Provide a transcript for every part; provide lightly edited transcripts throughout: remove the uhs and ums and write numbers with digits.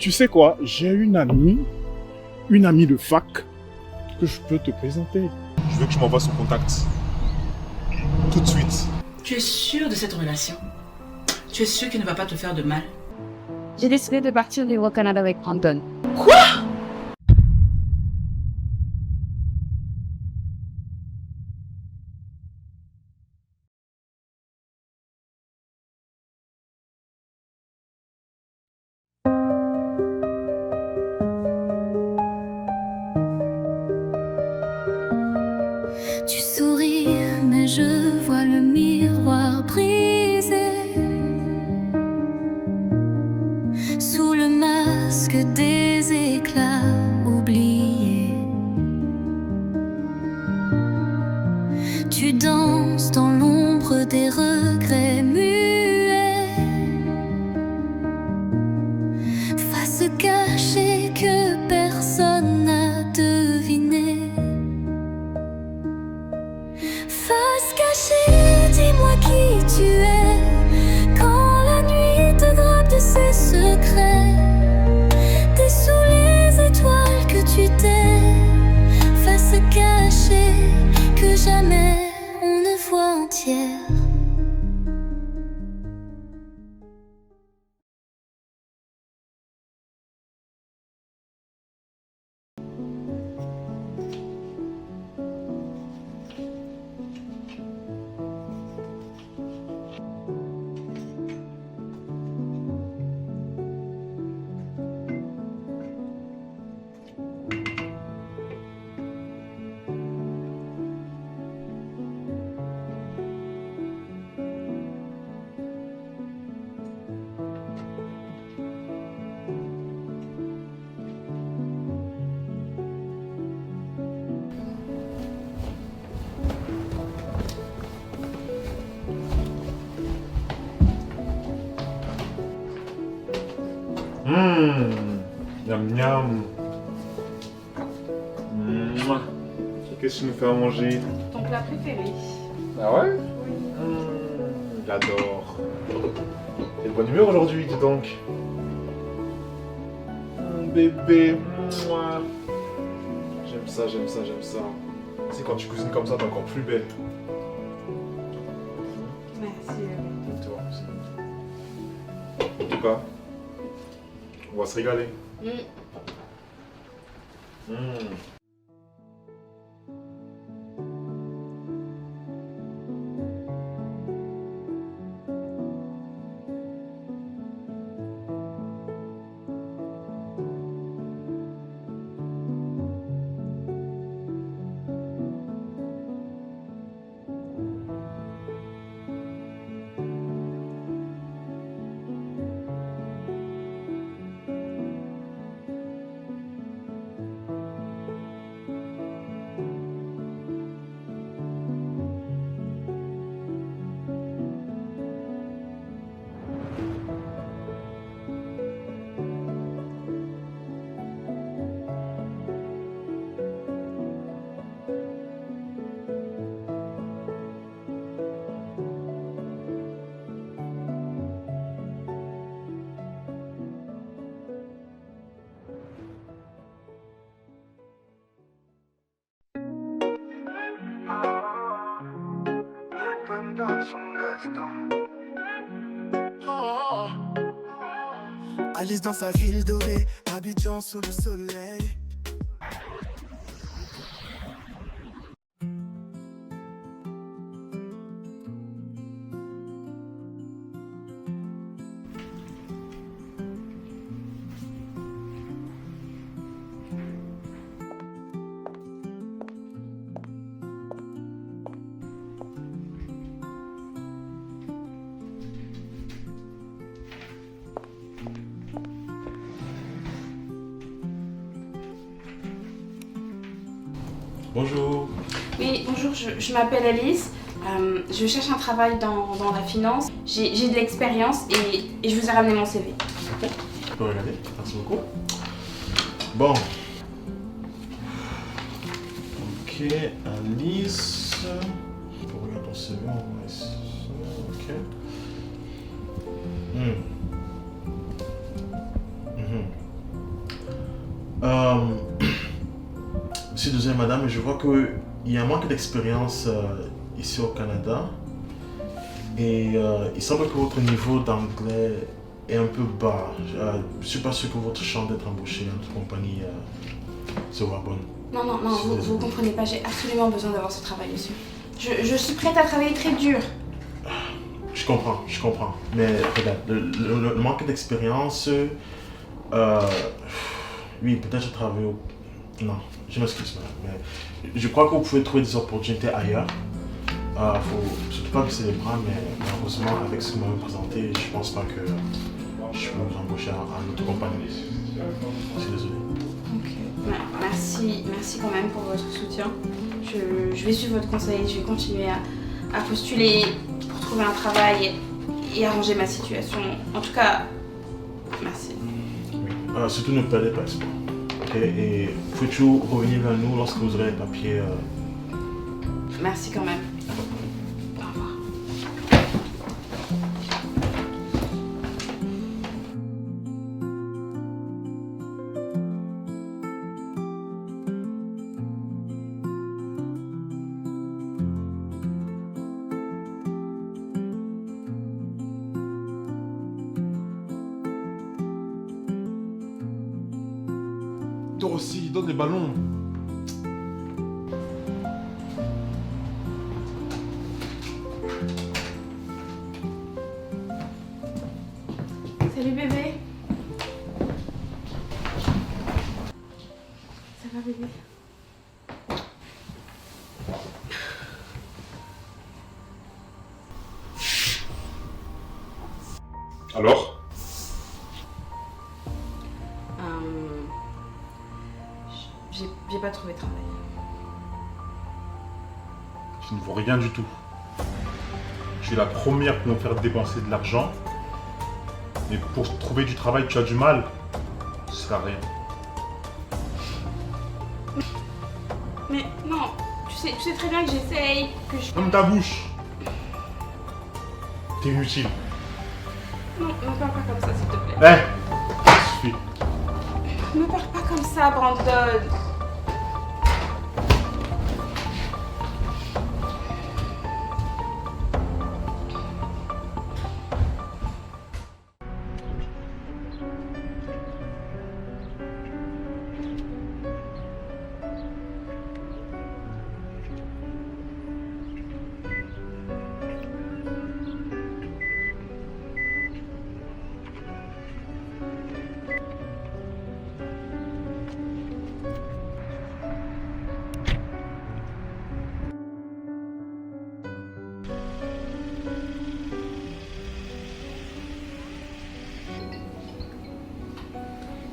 Tu sais quoi? J'ai une amie de fac que je peux te présenter. Je veux que tu m'envoies son contact. Tout de suite. Tu es sûr de cette relation? Tu es sûr qu'il ne va pas te faire de mal? J'ai décidé de partir vivre au Canada avec Brandon. Quoi? Tu souris, mais je vois le miroir brisé sous le masque des éclats oubliés. Tu danses dans l'ombre des regrets muets, face cachée que personne n'a devinée. Face cachée, dis-moi qui tu es. Quand la nuit te grappe de ses secrets, t'es sous les étoiles que tu t'es. Face cachée, que jamais on ne voit entière. Miam miam. Qu'est-ce que tu nous fais à manger? Ton plat préféré? Ah ouais? J'adore. T'es de bonne humeur aujourd'hui, dis donc. Bébé. Mouah. J'aime ça, j'aime ça, j'aime ça. Tu sais, quand tu cuisines comme ça, t'es encore plus belle. Merci. Et toi aussi. En tout cas, on va se régaler. Alice dans sa ville dorée, Abidjan sous le soleil. Bonjour. Oui, bonjour, je m'appelle Alice. Je cherche un travail dans la finance. J'ai de l'expérience et je vous ai ramené mon CV. Ok, tu peux regarder, merci beaucoup. Bon. Ok, Alice. Pour regarder ton CV, on va essayer ça. Ok. suis désolé madame, mais je vois qu'il y a un manque d'expérience ici au Canada. Et il semble que votre niveau d'anglais est un peu bas. Je ne suis pas sûr que votre chance d'être embauché dans notre compagnie sera bonne. Non, vous comprenez pas, j'ai absolument besoin d'avoir ce travail, monsieur. Je suis prête à travailler très dur. Je comprends. Mais regarde, le manque d'expérience, oui, peut-être je travaille au... Non, je m'excuse madame, mais je crois que vous pouvez trouver des opportunités ailleurs. Faut surtout pas baisser les bras, mais malheureusement, avec ce que vous m'avez présenté, je pense pas que je peux vous embaucher à notre compagnie. Je suis désolé. Ok. Merci quand même pour votre soutien. Je vais suivre votre conseil, je vais continuer à postuler pour trouver un travail et arranger ma situation. En tout cas, merci. Oui. Surtout ne perdez pas espoir. Ok? Et vous pouvez toujours revenir vers nous lorsque vous aurez les papiers. Merci quand même. Au revoir. Toi aussi, donne les ballons. Salut bébé. Ça va bébé? Alors? J'ai pas trouvé de travail. Tu ne vaux rien du tout. Tu es la première pour me faire dépenser de l'argent. Mais pour trouver du travail, tu as du mal. Ce sera rien. Mais non, tu sais très bien que j'essaye, que je... Ferme ta bouche. T'es inutile. Non, me parle pas comme ça s'il te plaît. Ça suffit. Me parle pas comme ça, Brandon.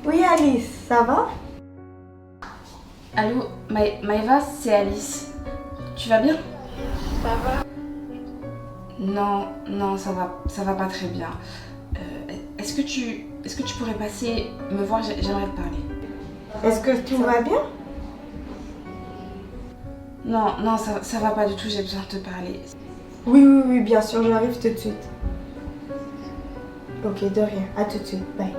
Oui Alice, ça va? Allô, Maëva, c'est Alice. Tu vas bien? Ça va? Non, ça va pas très bien. Est-ce que tu pourrais passer me voir? J'aimerais te parler. Est-ce que tout va bien? Non, ça va pas du tout, j'ai besoin de te parler. Oui, bien sûr, j'arrive tout de suite. Ok, de rien, à tout de suite, bye.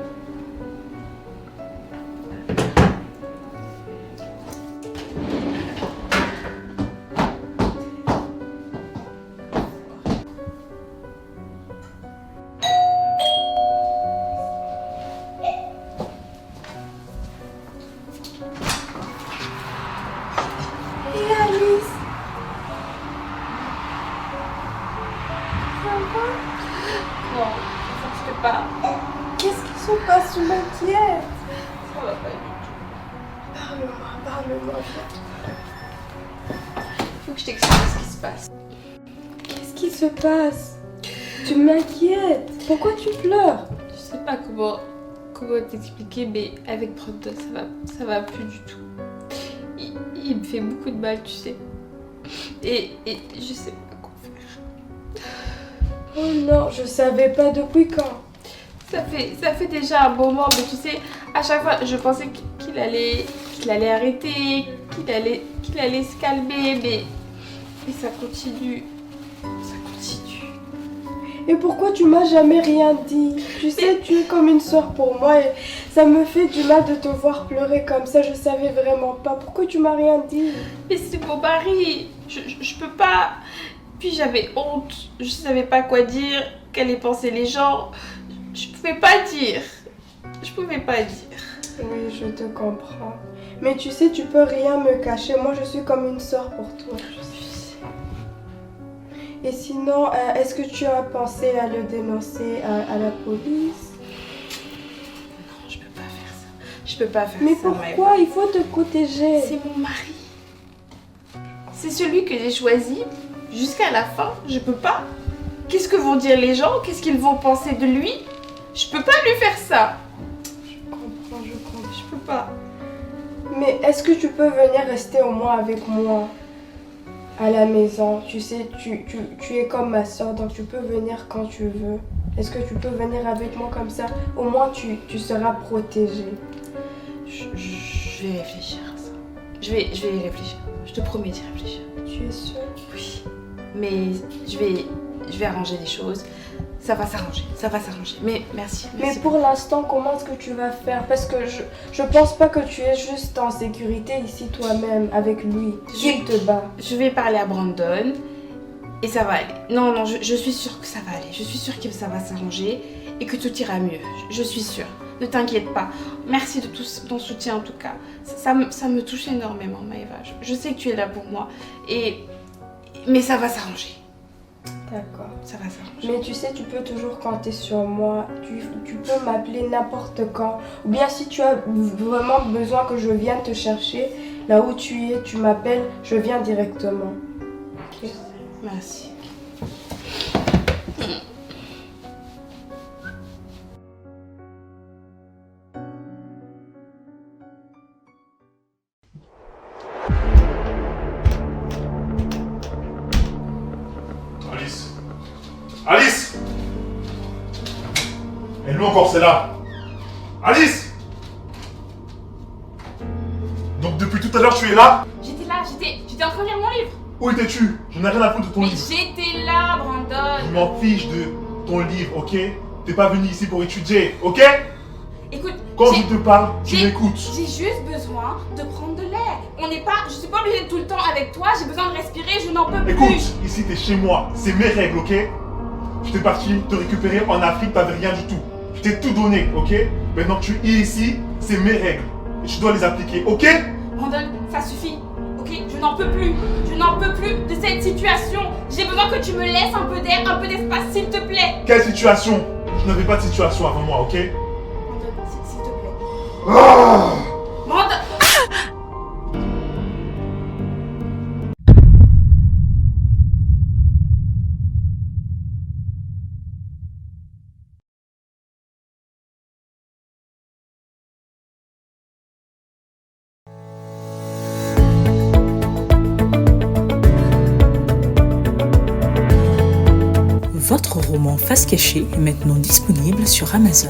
Qu'est-ce qui se passe? Tu m'inquiètes. Ça va pas du tout. Parle-moi. Faut que je t'explique ce qui se passe. Qu'est-ce qui se passe? Tu m'inquiètes. Pourquoi tu pleures? Je sais pas comment t'expliquer, mais avec Brandon, ça va plus du tout. Il me fait beaucoup de mal, tu sais. Et je sais pas quoi faire. Oh non, je savais pas depuis quand. Ça fait déjà un moment, mais tu sais, à chaque fois, je pensais qu'il allait arrêter, qu'il allait se calmer, mais ça continue. Et pourquoi tu m'as jamais rien dit? Tu sais, tu es comme une soeur pour moi et Ça me fait du mal de te voir pleurer comme ça, je savais vraiment pas. Pourquoi tu m'as rien dit? Mais c'est mon mari. Je peux pas. Puis j'avais honte. Je savais pas quoi dire, qu'allaient penser les gens. Je pouvais pas dire. Je pouvais pas dire. Oui, je te comprends. Mais tu sais, tu peux rien me cacher. Moi, je suis comme une sœur pour toi. Et sinon, est-ce que tu as pensé à le dénoncer à la police? Non, je peux pas faire ça. Je peux pas faire Mais ça. pourquoi? Il faut te protéger. C'est mon mari. C'est celui que j'ai choisi jusqu'à la fin. Je peux pas. Qu'est-ce que vont dire les gens? Qu'est-ce qu'ils vont penser de lui? Je peux pas lui faire ça. Je comprends. Je peux pas. Mais est-ce que tu peux venir rester au moins avec moi à la maison? Tu sais, tu es comme ma soeur, donc tu peux venir quand tu veux. Est-ce que tu peux venir avec moi comme ça? Au moins, tu seras protégée. Je vais réfléchir à ça. Je vais y réfléchir. Je te promets d'y réfléchir. Tu es sûre? Oui. Mais je vais arranger les choses. Ça va s'arranger. Mais merci. Mais pour l'instant, comment est-ce que tu vas faire? Parce que je pense pas que tu es juste en sécurité ici toi-même avec lui. Il te bat. Je vais parler à Brandon et ça va aller. Non, je suis sûre que ça va aller. Je suis sûre que ça va s'arranger et que tout ira mieux. Je suis sûre. Ne t'inquiète pas. Merci de tout ton soutien en tout cas. Ça me touche énormément, Maëva. Je sais que tu es là pour moi. Mais ça va s'arranger. D'accord. Ça va s'arranger. Mais tu sais, tu peux toujours compter sur moi. Tu peux m'appeler n'importe quand. Ou bien si tu as vraiment besoin que je vienne te chercher, là où tu es, tu m'appelles, je viens directement. Ok. Merci. Alice! Et nous encore, c'est là. Alice! Donc depuis tout à l'heure, tu es là? J'étais là, j'étais en train de lire mon livre. Où étais-tu? Je n'ai rien à foutre de ton Mais livre. j'étais là, Brandon. Je m'en fiche de ton livre, ok? T'es pas venu ici pour étudier, ok? Écoute, Quand je te parle, tu j'ai- m'écoutes. j'ai juste besoin de prendre de l'air. Je suis pas obligée d'être tout le temps avec toi, j'ai besoin de respirer, je n'en peux plus. Écoute, ici t'es chez moi, c'est mes règles, ok? J'étais parti te récupérer en Afrique, t'avais rien du tout. Je t'ai tout donné, ok? Maintenant que tu es ici, c'est mes règles. Et tu dois les appliquer, ok? Brandon, ça suffit, ok? Je n'en peux plus. Je n'en peux plus de cette situation. J'ai besoin que tu me laisses un peu d'air, un peu d'espace, s'il te plaît. Quelle situation? Je n'avais pas de situation avant moi, ok? Brandon, s'il te plaît. Ah! Brandon. Votre roman Face cachée est maintenant disponible sur Amazon.